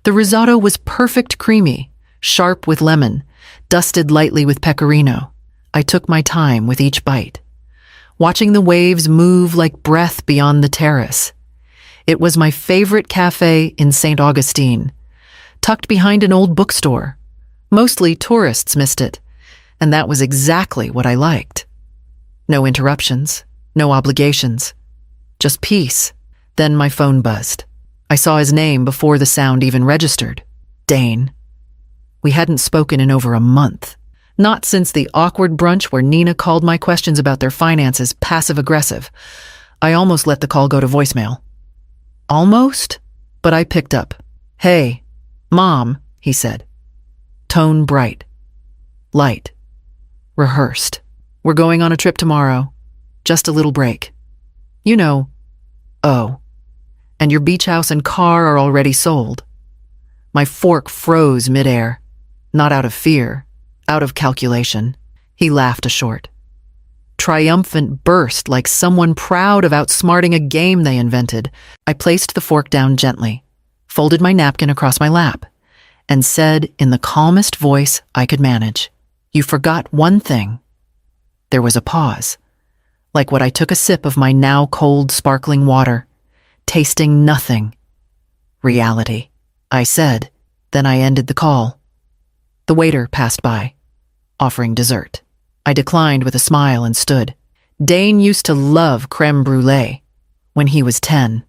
The risotto was perfect creamy, sharp with lemon, dusted lightly with pecorino. I took my time with each bite, watching the waves move like breath beyond the terrace. It was my favorite cafe in St. Augustine, tucked behind an old bookstore. Mostly tourists missed it, and that was exactly what I liked. No interruptions, no obligations, just peace. Then my phone buzzed. I saw his name before the sound even registered. Dane. We hadn't spoken in over a month. Not since the awkward brunch where Nina called my questions about their finances passive-aggressive. I almost let the call go to voicemail. Almost? But I picked up. "Hey, Mom," he said. Tone bright. Light. Rehearsed. "We're going on a trip tomorrow. Just a little break. You know, oh. And your beach house and car are already sold." My fork froze midair. Not out of fear, out of calculation. He laughed a short. Triumphant burst like someone proud of outsmarting a game they invented. I placed the fork down gently, folded my napkin across my lap, and said in the calmest voice I could manage, "You forgot one thing." There was a pause, like what I took a sip of my now cold sparkling water, tasting nothing. "Reality," I said, then I ended the call. The waiter passed by, offering dessert. I declined with a smile and stood. Dane used to love creme brulee when he was 10.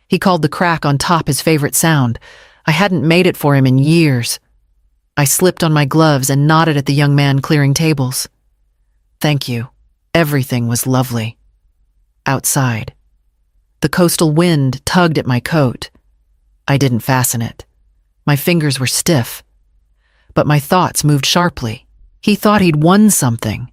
He called the crack on top his favorite sound. I hadn't made it for him in years. I slipped on my gloves and nodded at the young man clearing tables. "Thank you. Everything was lovely." Outside, the coastal wind tugged at my coat. I didn't fasten it. My fingers were stiff, but my thoughts moved sharply. He thought he'd won something.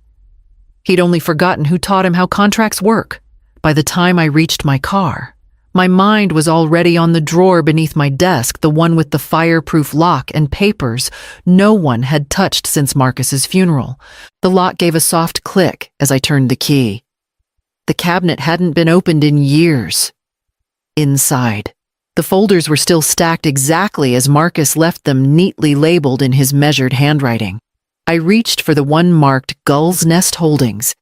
He'd only forgotten who taught him how contracts work. By the time I reached my car, my mind was already on the drawer beneath my desk, the one with the fireproof lock and papers no one had touched since Marcus's funeral. The lock gave a soft click as I turned the key. The cabinet hadn't been opened in years. Inside, the folders were still stacked exactly as Marcus left them, neatly labeled in his measured handwriting. I reached for the one marked Gull's Nest Holdings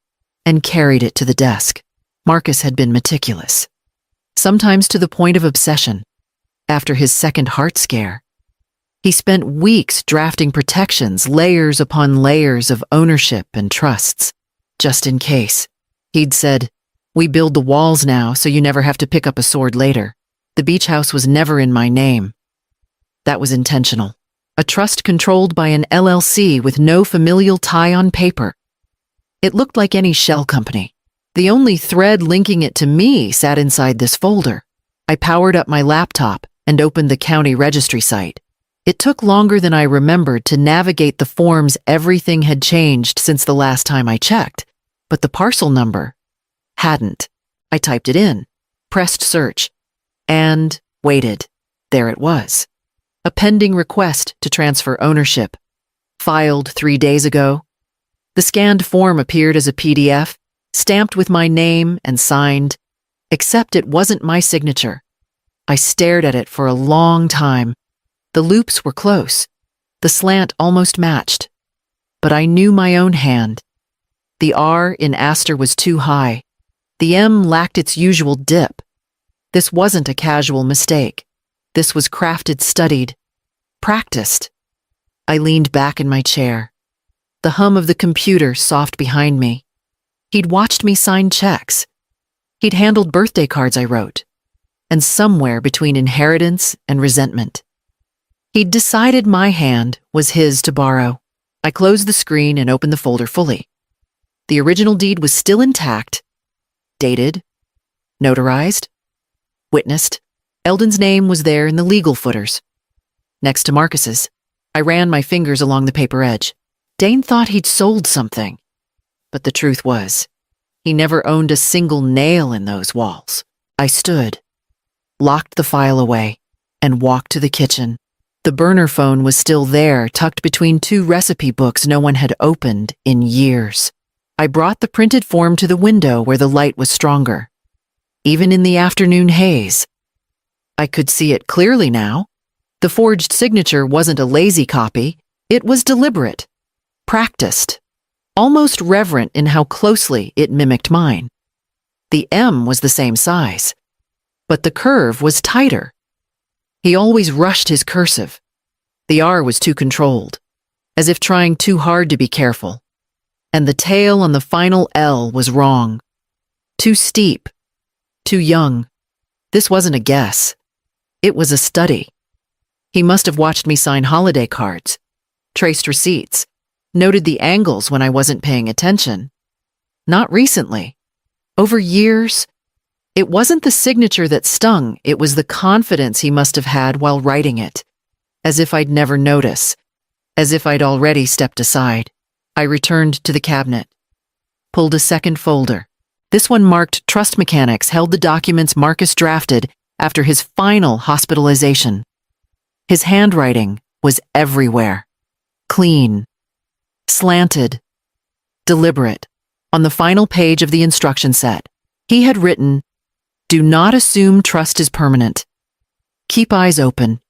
and carried it to the desk. Marcus had been meticulous, sometimes to the point of obsession. After his second heart scare, he spent weeks drafting protections, layers upon layers of ownership and trusts. Just in case, he'd said, "We build the walls now so you never have to pick up a sword later." The beach house was never in my name. That was intentional. A trust controlled by an LLC with no familial tie on paper. It looked like any shell company. The only thread linking it to me sat inside this folder. I powered up my laptop and opened the county registry site. It took longer than I remembered to navigate the forms. Everything had changed since the last time I checked, but the parcel number hadn't. I typed it in, pressed search, and waited. There it was. A pending request to transfer ownership. Filed 3 days ago. The scanned form appeared as a PDF, stamped with my name and signed, except it wasn't my signature. I stared at it for a long time. The loops were close. The slant almost matched. But I knew my own hand. The R in Astor was too high. The M lacked its usual dip. This wasn't a casual mistake. This was crafted, studied, practiced. I leaned back in my chair, the hum of the computer soft behind me. He'd watched me sign checks. He'd handled birthday cards I wrote, and somewhere between inheritance and resentment, he'd decided my hand was his to borrow. I closed the screen and opened the folder fully. The original deed was still intact, dated, notarized, witnessed. Eldon's name was there in the legal footers, next to Marcus's. I ran my fingers along the paper edge. Dane thought he'd sold something, but the truth was, he never owned a single nail in those walls. I stood, locked the file away, and walked to the kitchen. The burner phone was still there, tucked between 2 recipe books no one had opened in years. I brought the printed form to the window where the light was stronger. Even in the afternoon haze, I could see it clearly now. The forged signature wasn't a lazy copy, it was deliberate, practiced, almost reverent in how closely it mimicked mine. The M was the same size, but the curve was tighter. He always rushed his cursive. The R was too controlled, as if trying too hard to be careful. And the tail on the final L was wrong. Too steep, too young. This wasn't a guess. It was a study. He must have watched me sign holiday cards, traced receipts, noted the angles when I wasn't paying attention. Not recently. Over years. It wasn't the signature that stung, it was the confidence he must have had while writing it. As if I'd never notice. As if I'd already stepped aside. I returned to the cabinet. Pulled a second folder. This one marked Trust Mechanics held the documents Marcus drafted after his final hospitalization. His handwriting was everywhere. Clean. Slanted. Deliberate. On the final page of the instruction set, he had written, "Do not assume trust is permanent. Keep eyes open.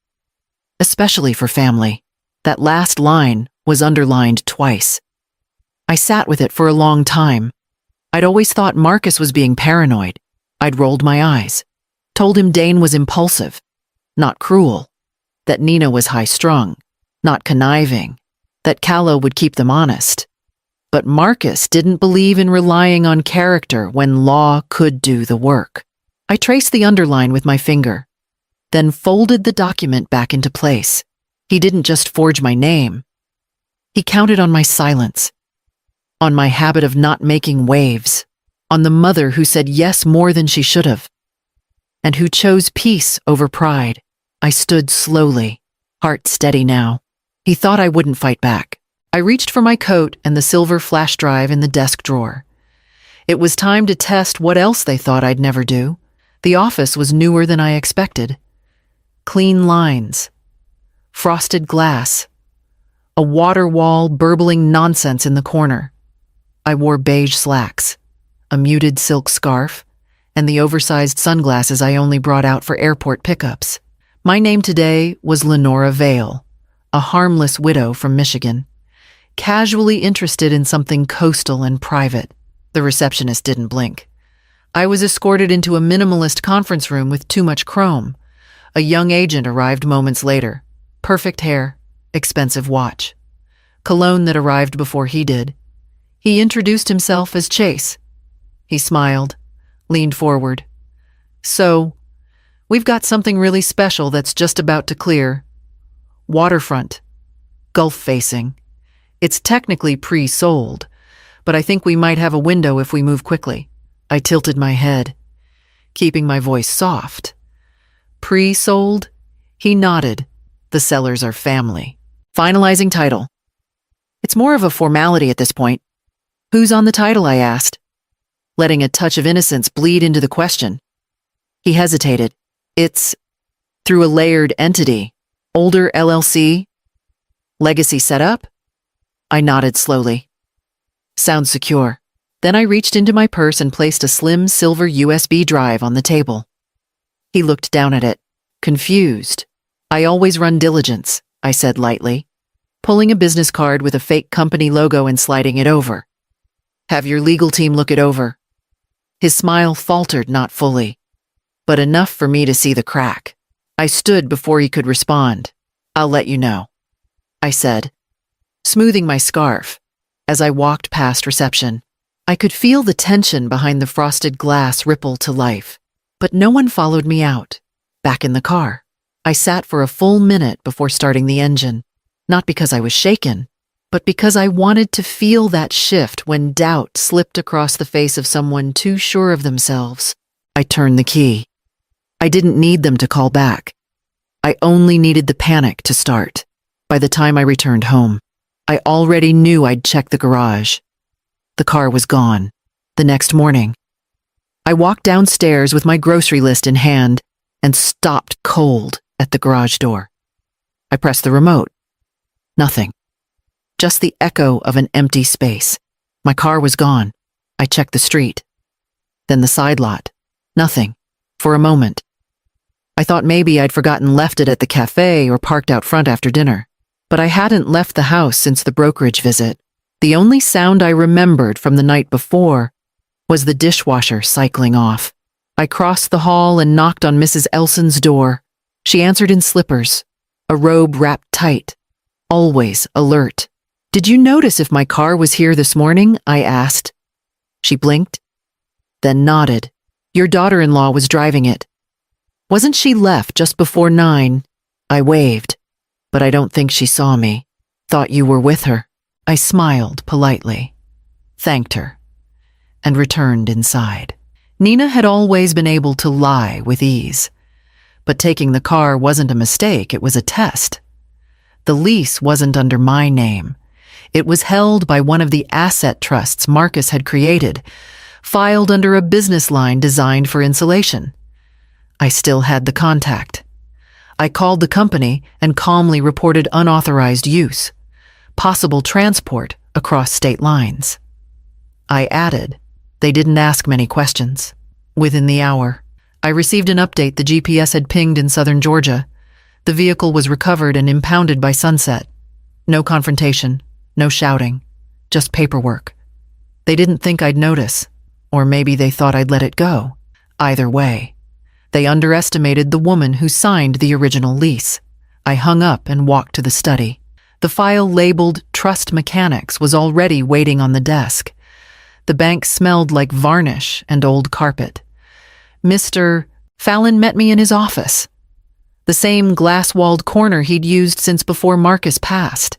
Especially for family." That last line was underlined twice. I sat with it for a long time. I'd always thought Marcus was being paranoid. I'd rolled my eyes. Told him Dane was impulsive, not cruel. That Nina was high-strung, not conniving. That Calla would keep them honest. But Marcus didn't believe in relying on character when law could do the work. I traced the underline with my finger, then folded the document back into place. He didn't just forge my name. He counted on my silence, on my habit of not making waves, on the mother who said yes more than she should have, and who chose peace over pride. I stood slowly, heart steady now. He thought I wouldn't fight back. I reached for my coat and the silver flash drive in the desk drawer. It was time to test what else they thought I'd never do. The office was newer than I expected. Clean lines, frosted glass, a water wall burbling nonsense in the corner. I wore beige slacks, a muted silk scarf, and the oversized sunglasses I only brought out for airport pickups. My name today was Lenora Vale, a harmless widow from Michigan, casually interested in something coastal and private. The receptionist didn't blink. I was escorted into a minimalist conference room with too much chrome. A young agent arrived moments later. Perfect hair, expensive watch. Cologne that arrived before he did. He introduced himself as Chase. He smiled, leaned forward. "So, we've got something really special that's just about to clear. Waterfront. Gulf facing. It's technically pre-sold, but I think we might have a window if we move quickly." I tilted my head, keeping my voice soft. "Pre-sold?" He nodded. "The sellers are family. Finalizing title." "It's more of a formality at this point." "Who's on the title?" I asked, letting a touch of innocence bleed into the question. He hesitated. "It's through a layered entity. Older LLC? Legacy setup?" I nodded slowly. "Sounds secure." Then I reached into my purse and placed a slim silver USB drive on the table. He looked down at it, confused. "I always run diligence," I said lightly, pulling a business card with a fake company logo and sliding it over. "Have your legal team look it over." His smile faltered, not fully, but enough for me to see the crack. I stood before he could respond. "I'll let you know," I said, smoothing my scarf. As I walked past reception, I could feel the tension behind the frosted glass ripple to life, but no one followed me out. Back in the car, I sat for a full minute before starting the engine, not because I was shaken, but because I wanted to feel that shift when doubt slipped across the face of someone too sure of themselves. I turned the key. I didn't need them to call back. I only needed the panic to start. By the time I returned home, I already knew I'd check the garage. The car was gone. The next morning, I walked downstairs with my grocery list in hand and stopped cold at the garage door. I pressed the remote. Nothing. Just the echo of an empty space. My car was gone. I checked the street. Then the side lot. Nothing. For a moment. I thought maybe I'd forgotten left it at the cafe or parked out front after dinner. But I hadn't left the house since the brokerage visit. The only sound I remembered from the night before was the dishwasher cycling off. I crossed the hall and knocked on Mrs. Elson's door. She answered in slippers, a robe wrapped tight, always alert. "Did you notice if my car was here this morning?" I asked. She blinked, then nodded. "Your daughter-in-law was driving it. Wasn't she left just before 9? I waved, but I don't think she saw me. "Thought you were with her." I smiled politely, thanked her, and returned inside. Nina had always been able to lie with ease. But taking the car wasn't a mistake, it was a test. The lease wasn't under my name. It was held by one of the asset trusts Marcus had created, filed under a business line designed for insulation. I still had the contact. I called the company and calmly reported unauthorized use, possible transport across state lines. I added, they didn't ask many questions. Within the hour, I received an update the GPS had pinged in southern Georgia. The vehicle was recovered and impounded by sunset. No confrontation, no shouting, just paperwork. They didn't think I'd notice, or maybe they thought I'd let it go. Either way, they underestimated the woman who signed the original lease. I hung up and walked to the study. The file labeled Trust Mechanics was already waiting on the desk. The bank smelled like varnish and old carpet. Mr. Fallon met me in his office, the same glass-walled corner he'd used since before Marcus passed.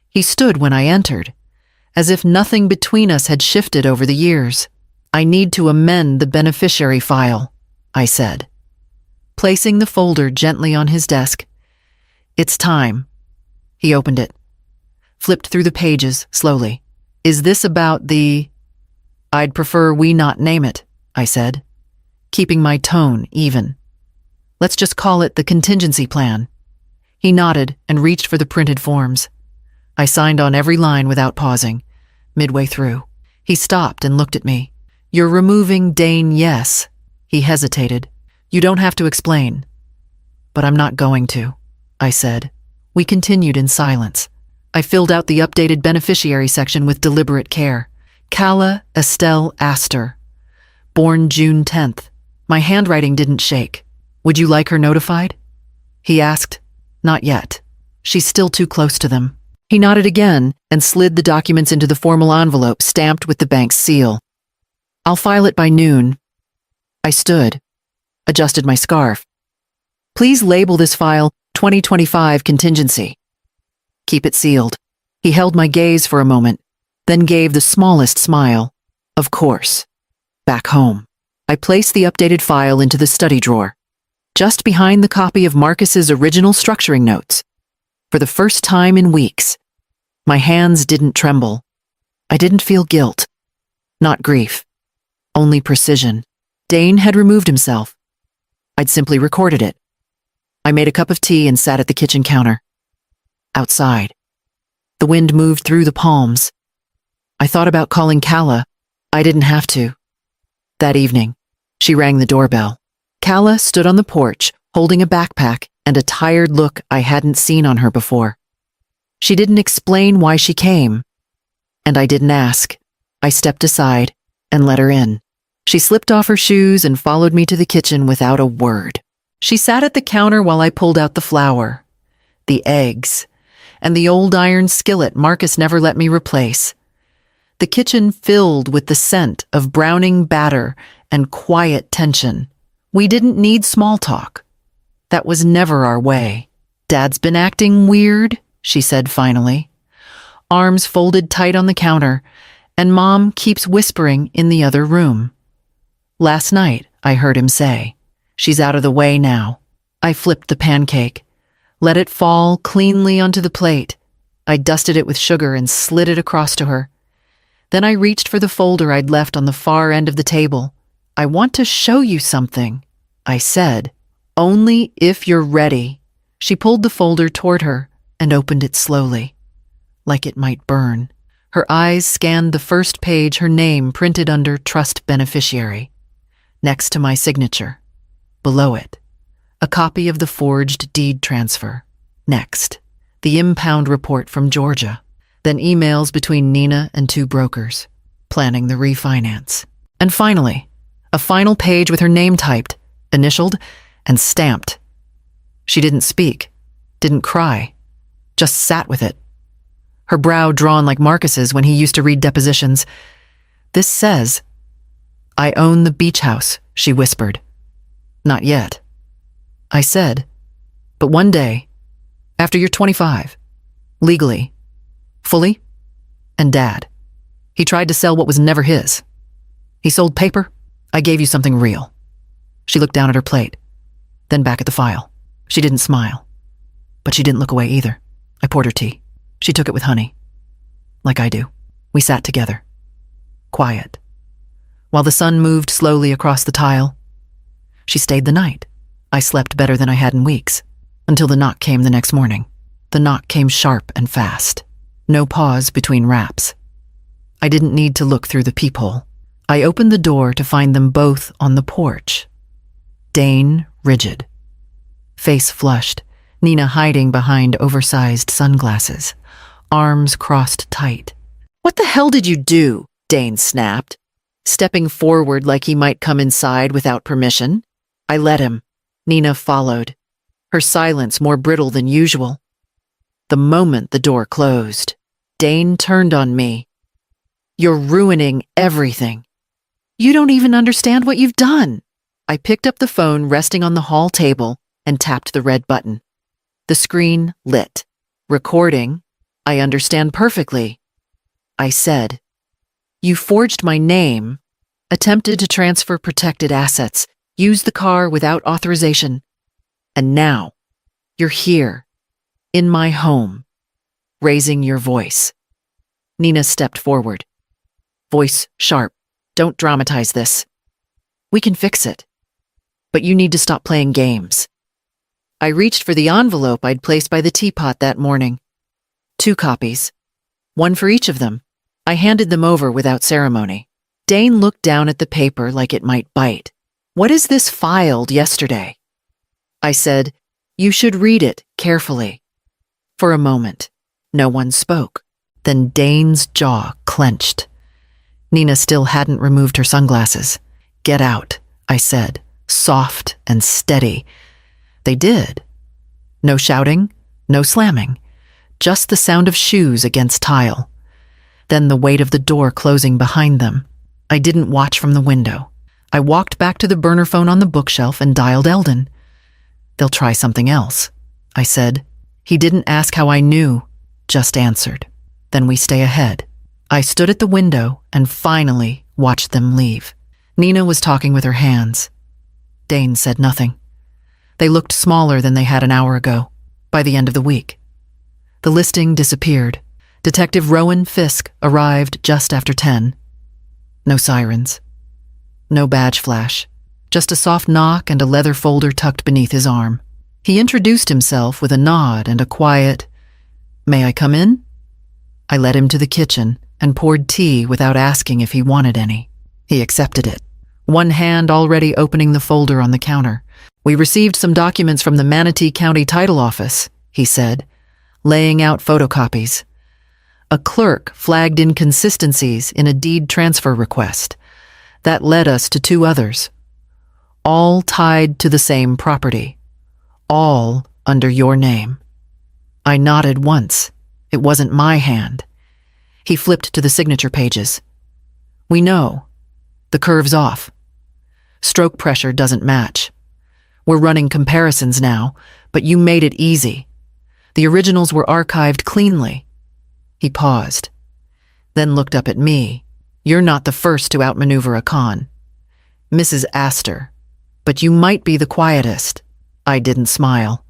He stood when I entered, as if nothing between us had shifted over the years. "I need to amend the beneficiary file," I said, placing the folder gently on his desk. "It's time." He opened it, flipped through the pages slowly. "Is this about the—" "I'd prefer we not name it," I said, keeping my tone even. "Let's just call it the contingency plan." He nodded and reached for the printed forms. I signed on every line without pausing. Midway through, he stopped and looked at me. "You're removing Dane, yes." He hesitated. "You don't have to explain." "But I'm not going to," I said. We continued in silence. I filled out the updated beneficiary section with deliberate care. Calla Estelle Astor, born June 10th. My handwriting didn't shake. "Would you like her notified?" he asked. "Not yet. She's still too close to them." He nodded again and slid the documents into the formal envelope stamped with the bank's seal. "I'll file it by noon." I stood, adjusted my scarf. "Please label this file 2025 contingency. Keep it sealed." He held my gaze for a moment, then gave the smallest smile. "Of course." Back home, I placed the updated file into the study drawer, just behind the copy of Marcus's original structuring notes. For the first time in weeks, my hands didn't tremble. I didn't feel guilt, not grief, only precision. Dane had removed himself. I'd simply recorded it. I made a cup of tea and sat at the kitchen counter. Outside, the wind moved through the palms. I thought about calling Calla. I didn't have to. That evening, she rang the doorbell. Calla stood on the porch, holding a backpack and a tired look I hadn't seen on her before. She didn't explain why she came, and I didn't ask. I stepped aside and let her in. She slipped off her shoes and followed me to the kitchen without a word. She sat at the counter while I pulled out the flour, the eggs, and the old iron skillet Marcus never let me replace. The kitchen filled with the scent of browning batter and quiet tension. We didn't need small talk. That was never our way. "Dad's been acting weird," she said finally, arms folded tight on the counter, and Mom keeps whispering in the other room. Last night, I heard him say, "She's out of the way now." I flipped the pancake, let it fall cleanly onto the plate. I dusted it with sugar and slid it across to her. Then I reached for the folder I'd left on the far end of the table. "I want to show you something," I said. "Only if you're ready." She pulled the folder toward her and opened it slowly, like it might burn. Her eyes scanned the first page, her name printed under Trust Beneficiary, next to my signature. Below it, A copy of the forged deed transfer. Next, the impound report from Georgia. Then emails between Nina and 2 brokers, planning the refinance. And finally, a final page with her name typed, initialed, and stamped. She didn't speak, didn't cry, just sat with it. Her brow drawn like Marcus's when he used to read depositions. This says, "I own the beach house," she whispered. "Not yet." I said, "But one day, after you're 25, legally, fully, and Dad, he tried to sell what was never his. He sold paper. I gave you something real." She looked down at her plate, then back at the file. She didn't smile, but she didn't look away either. I poured her tea. She took it with honey, like I do. We sat together, quiet, while the sun moved slowly across the tile. She stayed the night. I slept better than I had in weeks, until the knock came the next morning. The knock came sharp and fast. No pause between raps. I didn't need to look through the peephole. I opened the door to find them both on the porch. Dane rigid, face flushed, Nina hiding behind oversized sunglasses, arms crossed tight. "What the hell did you do?" Dane snapped, stepping forward like he might come inside without permission. I let him. Nina followed, her silence more brittle than usual. The moment the door closed, Dane turned on me. "You're ruining everything. You don't even understand what you've done." I picked up the phone resting on the hall table and tapped the red button. The screen lit. "Recording. I understand perfectly." I said, "You forged my name, attempted to transfer protected assets, used the car without authorization, and now you're here, in my home, raising your voice." Nina stepped forward, voice sharp. "Don't dramatize this. We can fix it, but you need to stop playing games." I reached for the envelope I'd placed by the teapot that morning. 2 copies, one for each of them. I handed them over without ceremony. Dane looked down at the paper like it might bite. "What is this filed yesterday?" I said, "You should read it carefully." For a moment, no one spoke. Then Dane's jaw clenched. Nina still hadn't removed her sunglasses. "Get out," I said, soft and steady. They did. No shouting, no slamming, just the sound of shoes against tile. Then the weight of the door closing behind them. I didn't watch from the window. I walked back to the burner phone on the bookshelf and dialed Eldon. "They'll try something else," I said. He didn't ask how I knew, just answered. "Then we stay ahead." I stood at the window and finally watched them leave. Nina was talking with her hands. Dane said nothing. They looked smaller than they had an hour ago, by the end of the week. The listing disappeared. Detective Rowan Fisk arrived just after 10. No sirens. No badge flash. Just a soft knock and a leather folder tucked beneath his arm. He introduced himself with a nod and a quiet, "May I come in?" I led him to the kitchen and poured tea without asking if he wanted any. He accepted it, one hand already opening the folder on the counter. "We received some documents from the Manatee County Title Office," he said, laying out photocopies. A clerk flagged inconsistencies in a deed transfer request. That led us to 2 others, all tied to the same property, all under your name. I nodded once. It wasn't my hand. He flipped to the signature pages. "We know. The curve's off. Stroke pressure doesn't match. We're running comparisons now, but you made it easy. The originals were archived cleanly." He paused, then looked up at me. "You're not the first to outmaneuver a con, Mrs. Astor, but you might be the quietest." I didn't smile.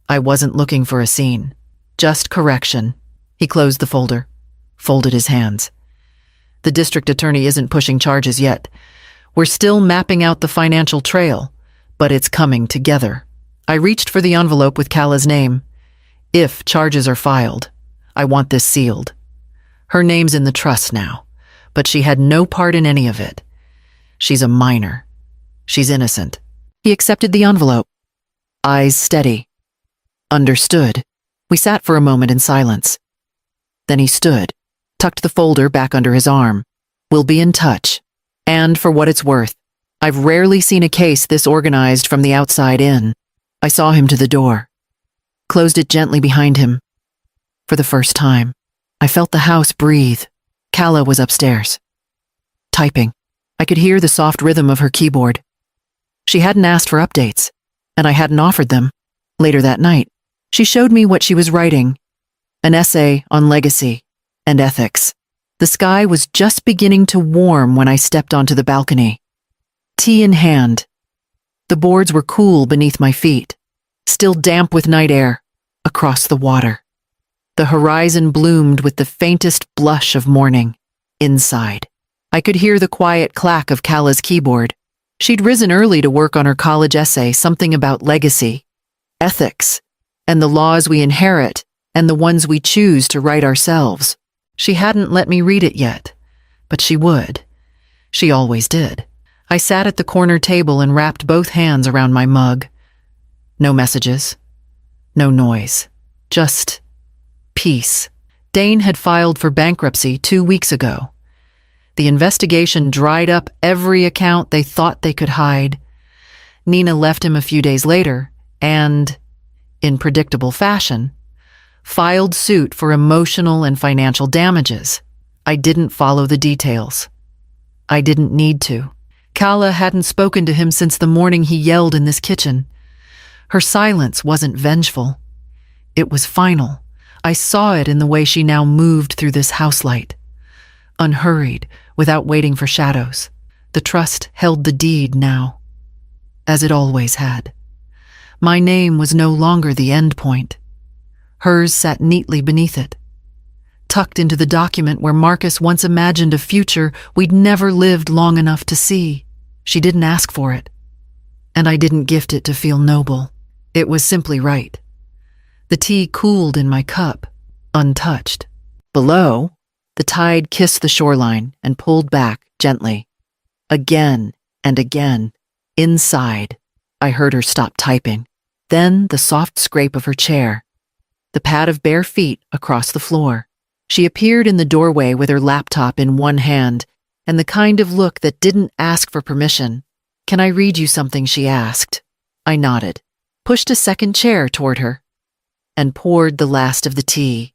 I wasn't looking for a scene, just correction. He closed the folder, folded his hands. "The district attorney isn't pushing charges yet. We're still mapping out the financial trail, but it's coming together." I reached for the envelope with Calla's name. "If charges are filed, I want this sealed. Her name's in the trust now, but she had no part in any of it. She's a minor. She's innocent." He accepted the envelope. eyes steady. Understood. We sat for a moment in silence. Then he stood, tucked the folder back under his arm. We'll be in touch. And for what it's worth, I've rarely seen a case this organized from the outside in. I saw him to the door, closed it gently behind him. For the first time, I felt the house breathe. Calla was upstairs, typing. I could hear the soft rhythm of her keyboard. She hadn't asked for updates, and I hadn't offered them. Later that night, she showed me what she was writing, an essay on legacy and ethics. The sky was just beginning to warm when I stepped onto the balcony, tea in hand. The boards were cool beneath my feet, still damp with night air, across the water. The horizon bloomed with the faintest blush of morning. Inside, I could hear the quiet clack of Calla's keyboard. She'd risen early to work on her college essay, something about legacy, ethics, and the laws we inherit and the ones we choose to write ourselves. She hadn't let me read it yet, but she would. She always did. I sat at the corner table and wrapped both hands around my mug. No messages, no noise, just peace. Dane had filed for bankruptcy 2 weeks ago. The investigation dried up every account they thought they could hide. Nina left him a few days later and, in predictable fashion, filed suit for emotional and financial damages. I didn't follow the details. I didn't need to. Calla hadn't spoken to him since the morning he yelled in this kitchen. Her silence wasn't vengeful. It was final. I saw it in the way she now moved through this house light, unhurried, without waiting for shadows. The trust held the deed now, as it always had. My name was no longer the end point. Hers sat neatly beneath it, tucked into the document where Marcus once imagined a future we'd never lived long enough to see. She didn't ask for it, and I didn't gift it to feel noble. It was simply right. The tea cooled in my cup, untouched. Below, the tide kissed the shoreline and pulled back gently. Again and again. Inside, I heard her stop typing. Then the soft scrape of her chair, the pad of bare feet across the floor. She appeared in the doorway with her laptop in one hand and the kind of look that didn't ask for permission. "Can I read you something?" she asked. I nodded, pushed a second chair toward her, and poured the last of the tea.